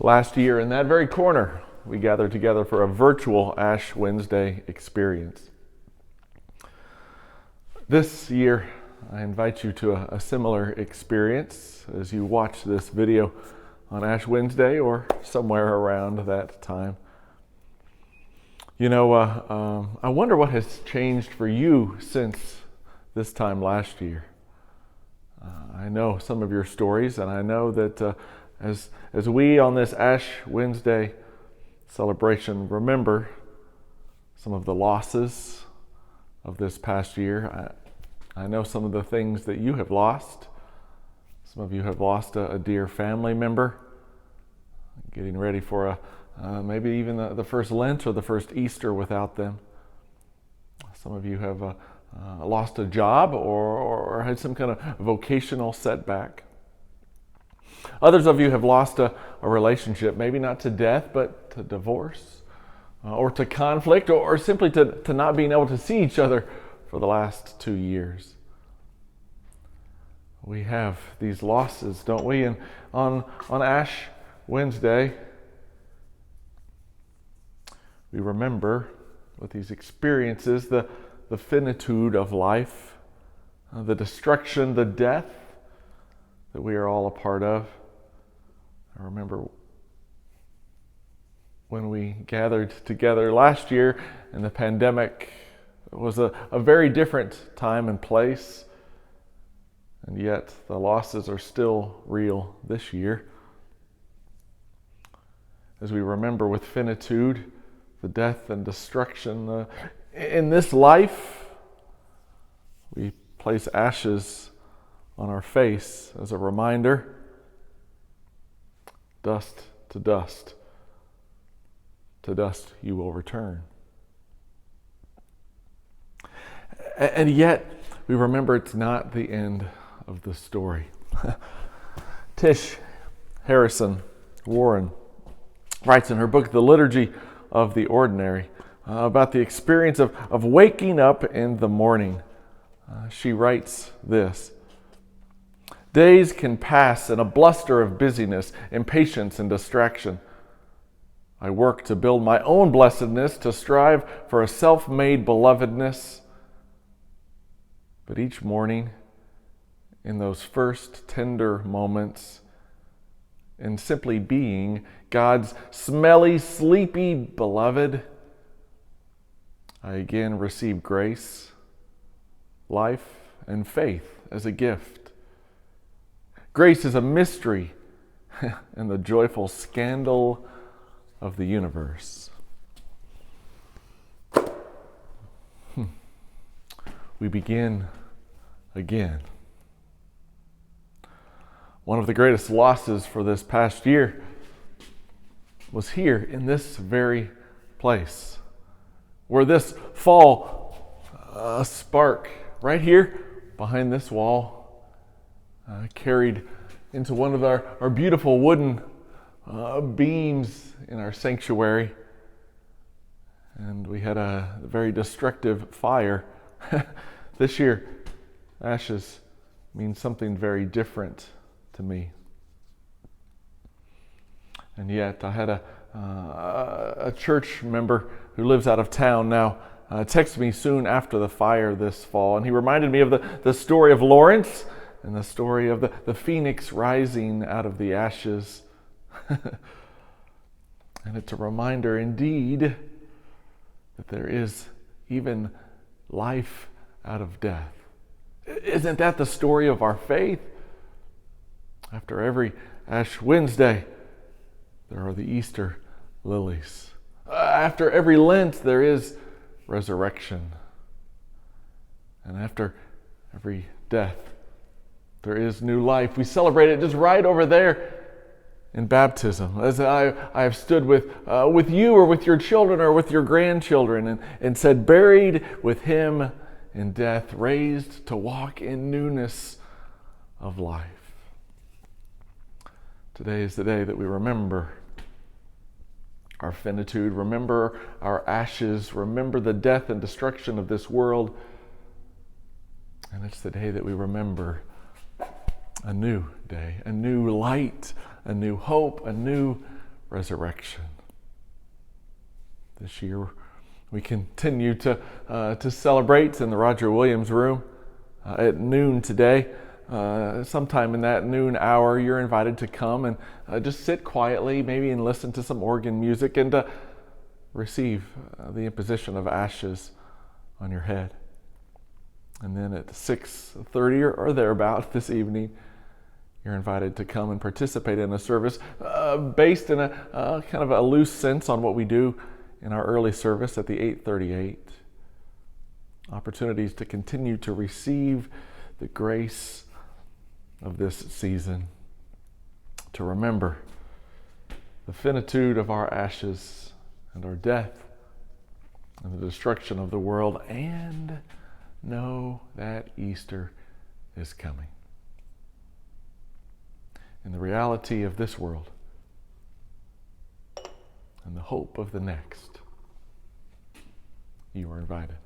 Last year, in that very corner, we gathered together for a virtual Ash Wednesday experience. This year, I invite you to a similar experience as you watch this video on Ash Wednesday or somewhere around that time. I wonder what has changed for you since this time last year. I know some of your stories, and I know that as we on this Ash Wednesday celebration remember some of the losses of this past year, I know some of the things that you have lost. Some of you have lost a dear family member, getting ready for maybe even the first Lent or the first Easter without them. Some of you have lost a job or had some kind of vocational setback. Others of you have lost a relationship, maybe not to death, but to divorce, or to conflict, or simply to not being able to see each other for the last 2 years. We have these losses, don't we? And on Ash Wednesday, we remember with these experiences the finitude of life, the destruction, the death that we are all a part of. I remember when we gathered together last year in the pandemic, it was a very different time and place, and yet the losses are still real this year. As we remember with finitude the death and destruction in this life, we place ashes on our face as a reminder. Dust to dust. To dust you will return. And yet, we remember it's not the end of the story. Tish Harrison Warren writes in her book, The Liturgy of the Ordinary, about the experience of waking up in the morning. She writes this: days can pass in a bluster of busyness, impatience, and distraction. I work to build my own blessedness, to strive for a self-made belovedness. But each morning, in those first tender moments, in simply being God's smelly, sleepy beloved, I again receive grace, life, and faith as a gift. Grace is a mystery and the joyful scandal of the universe. We begin again. One of the greatest losses for this past year was here in this very place, where this fall, a spark right here behind this wall carried into one of our beautiful wooden beams in our sanctuary, and we had a very destructive fire. This year, ashes mean something very different to me. And yet, I had a church member who lives out of town now text me soon after the fire this fall, and he reminded me of the story of Lawrence and the story of the phoenix rising out of the ashes. And it's a reminder indeed that there is even life out of death. Isn't that the story of our faith? After every Ash Wednesday, there are the Easter lilies. After every Lent, there is resurrection. And after every death, there is new life. We celebrate it just right over there in baptism, as I have stood with you or with your children or with your grandchildren and said, buried with him in death, raised to walk in newness of life. Today is the day that we remember our finitude, remember our ashes, remember the death and destruction of this world. And it's the day that we remember a new day, a new light, a new hope, a new resurrection. This year, we continue to celebrate in the Roger Williams room at noon today. Sometime in that noon hour, you're invited to come and just sit quietly, maybe, and listen to some organ music and receive the imposition of ashes on your head. And then at 6:30 or thereabout this evening, you're invited to come and participate in a service based in a kind of a loose sense on what we do in our early service at the 8:38. Opportunities to continue to receive the grace of this season, to remember the finitude of our ashes and our death and the destruction of the world, and know that Easter is coming. In the reality of this world and the hope of the next, you are invited.